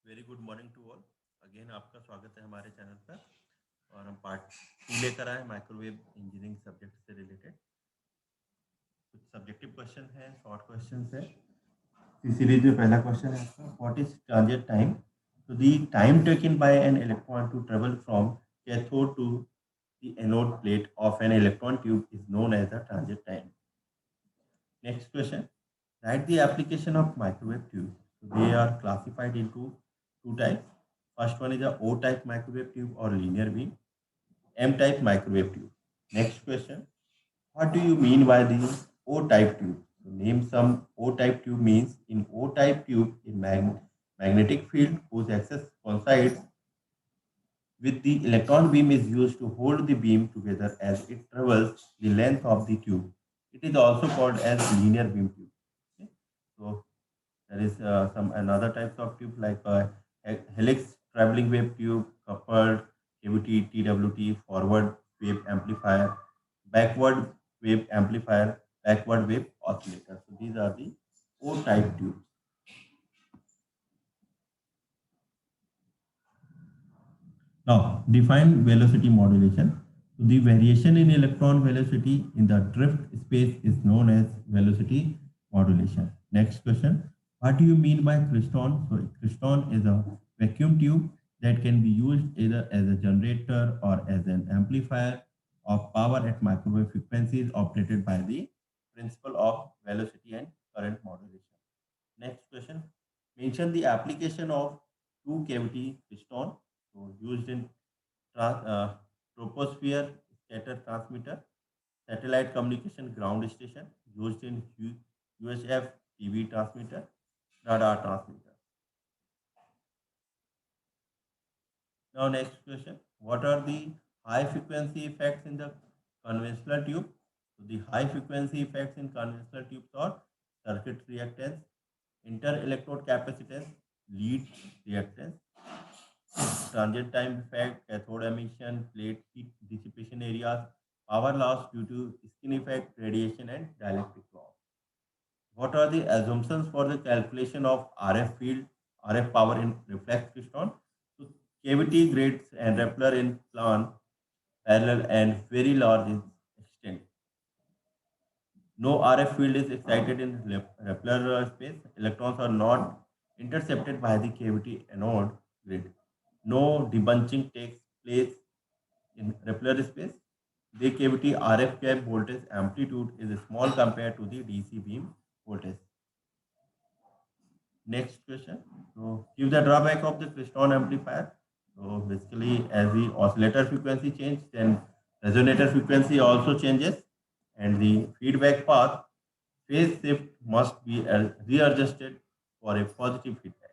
Very good morning to all. Again आपका स्वागत है हमारे चैनल पर। और हम पार्ट 2 लेकर आए माइक्रोवेव इंजीनियरिंग सब्जेक्ट से रिलेटेड। कुछ सब्जेक्टिव क्वेश्चन है, शॉर्ट क्वेश्चन है। इस सीरीज में पहला क्वेश्चन है आपका, व्हाट इज ट्रांजिट टाइम? तो the time taken by an electron to travel from cathode to the anode plate of an electron tube is known as the transit time. Next question, write the application of microwave tube. So they are classified into two types. First one is a O-type microwave tube or linear beam, M-type microwave tube. Next question, what do you mean by the O-type tube? So name some O-type tube. Means in O-type tube, a magnetic field whose axis coincides with the electron beam is used to hold the beam together as it travels the length of the tube. It is also called as linear beam tube. Okay? So there is some another types of tube like helix traveling wave tube, coupled cavity TWT, forward wave amplifier, backward wave amplifier, backward wave oscillator. So these are the O type tubes. Now define velocity modulation. So the variation in electron velocity in the drift space is known as velocity modulation. Next question. What do you mean by Kriston? So Kriston is a vacuum tube that can be used either as a generator or as an amplifier of power at microwave frequencies operated by the principle of velocity and current modulation. Next question. Mention the application of two cavity piston, so used in troposphere scatter transmitter, satellite communication ground station, used in UHF TV transmitter, radar transmitter. Now next question. What are the high frequency effects in the conventional tube? So the high frequency effects in conventional tubes are circuit reactance, inter-electrode capacitance, lead reactance, transient time effect, cathode emission, plate heat dissipation areas, power loss due to skin effect, radiation, and dielectric loss. What are the assumptions for the calculation of RF field, RF power in reflex crystal? So cavity grades and Rappler in plan, parallel and very large in extent. No RF field is excited in Rappler space. Electrons are not intercepted by the cavity anode grid. No debunching takes place in Rappler space. The cavity RF cap voltage amplitude is small compared to the DC beam voltage. Next question. So, give the drawback of the Klystron amplifier. So, basically, as the oscillator frequency changes, then resonator frequency also changes, and the feedback path phase shift must be readjusted for a positive feedback.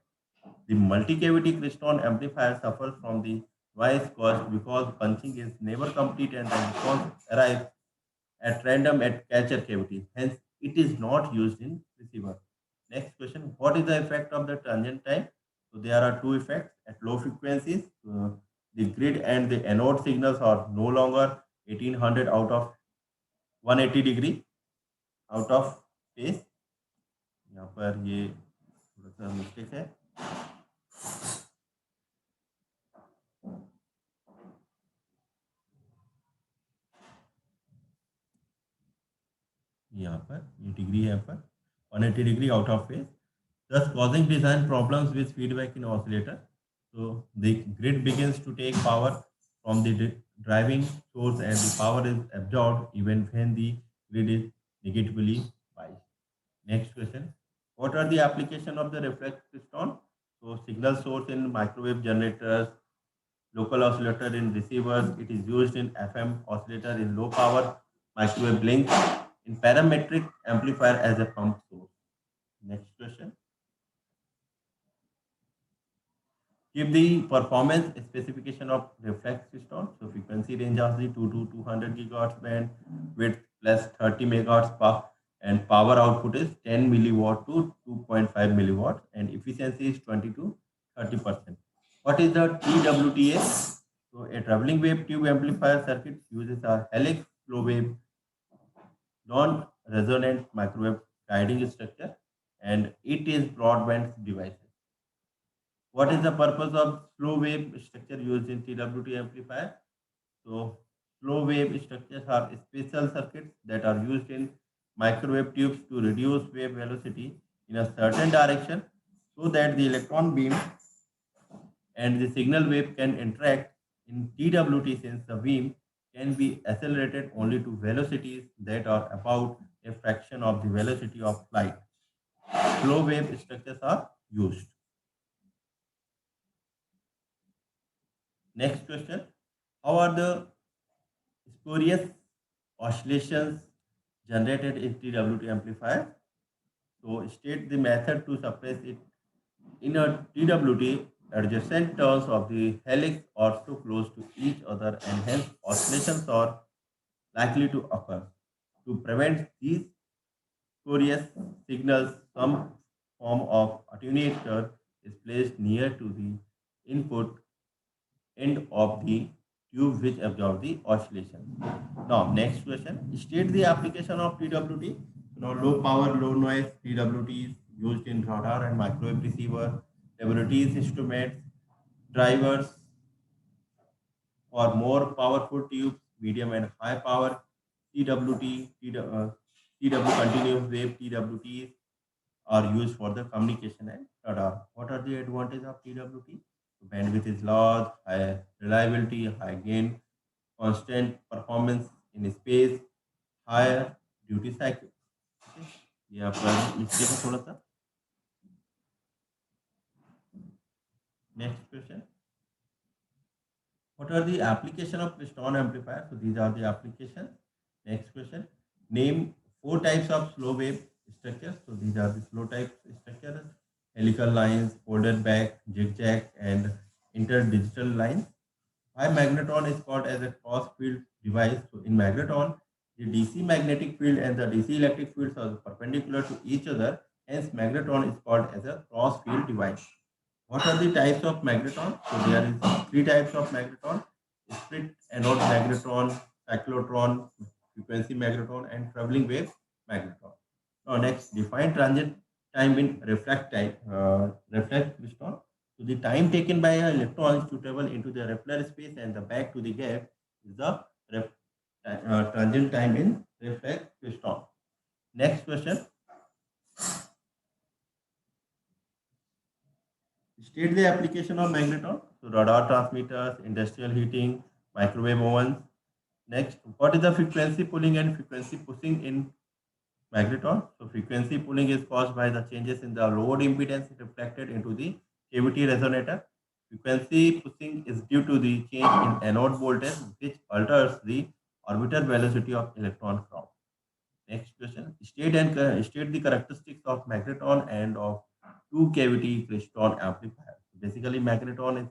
The multi-cavity Klystron amplifier suffers from the noise caused because punching is never complete and the response arrives at random at catcher cavity. Hence, it is not used in receiver. Next question, what is the effect of the transient time? So there are two effects at low frequencies. The grid and the anode signals are no longer 1800 out of 180 degree out of phase. यहाँ पर ये थोड़ा सा mistake है। यहाँ पर ये degree है, यहाँ पर 180 degree out of phase, thus causing design problems with feedback in oscillator. So the grid begins to take power from the driving source and the power is absorbed even when the grid is negatively biased. Next question. What are the application of the reflex piston? So signal source in microwave generators, local oscillator in receivers. It is used in FM oscillator in low power microwave links, in parametric amplifier as a pump source. Next question. Give the performance specification of reflex piston. So frequency range of the 2 to 200 gigahertz band, width plus 30 megahertz and power output is 10 milliwatt to 2.5 milliwatt and efficiency is 20 to 30%. What is the TWTA? So a traveling wave tube amplifier circuit uses a helix flow wave non-resonant microwave guiding structure and it is broadband device. What is the purpose of slow wave structure used in TWT amplifier? So slow wave structures are special circuits that are used in microwave tubes to reduce wave velocity in a certain direction so that the electron beam and the signal wave can interact. In TWT, since the beam can be accelerated only to velocities that are about a fraction of the velocity of light, slow wave structures are used. Next question. How are the spurious oscillations generated in TWT amplifier? So state the method to suppress it. In a TWT, adjacent turns of the helix are so close to each other and hence oscillations are likely to occur. To prevent these spurious signals, some form of attenuator is placed near to the input end of the tube which absorb the oscillation. Now, next question. State the application of TWT. Now, low power, low noise TWT is used in radar and microwave receiver, laboratories, instruments, drivers for more powerful tubes, medium and high power TWT, TW continuous wave TWTs are used for the communication and radar. What are the advantages of TWT? Bandwidth is large, high reliability, high gain, constant performance in space, higher duty cycle. Okay? ये आपका mistake है थोड़ा सा. Next question. What are the application of Klystron amplifier? So these are the applications. Next question. Name 4 types of slow wave structures. So these are the slow type structures. Helical lines, folded back, zigzag, and interdigital lines. Why magnetron is called as a cross field device? So in magnetron, the DC magnetic field and the DC electric fields are perpendicular to each other. Hence, magnetron is called as a cross field device. What are the types of magnetron? So there is 3 types of magnetron: split anode magnetron, cyclotron, frequency magnetron, and traveling wave magnetron. Now next, define transit time in reflect Klystron. So the time taken by electrons to travel into the Rappler space and the back to the gap is the transient time in reflect Klystron. Next question. State the application of magnetron. So radar transmitters, industrial heating, microwave ovens. Next, what is the frequency pulling and frequency pushing in magnetron? So frequency pulling is caused by the changes in the load impedance reflected into the cavity resonator. Frequency pushing is due to the change in anode voltage, which alters the orbital velocity of electron crowd. Next question. State the characteristics of magnetron and of two cavity Klystron amplifier. Basically, magnetron is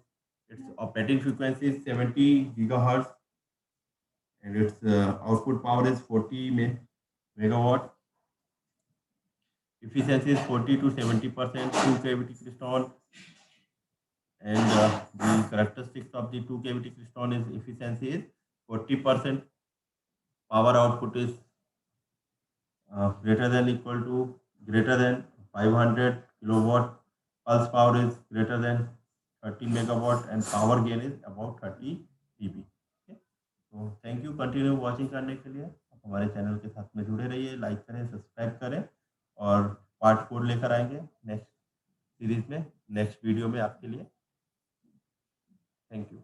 its operating frequency is 70 gigahertz and its output power is 40 megawatt. Efficiency is 40 to 70%. Two cavity Klystron, and the characteristics of the two cavity Klystron is efficiency is 40%. Power output is greater than equal to greater than 500 kilowatt. Pulse power is greater than 30 megawatt and power gain is about 30 dB. तो thank you. Continue watching करने के लिए आप हमारे channel के साथ में जुड़े रहिए, लाइक करें, सब्सक्राइब करें और पार्ट 4 लेकर आएंगे नेक्स्ट सीरीज में, नेक्स्ट वीडियो में आपके लिए. Thank you.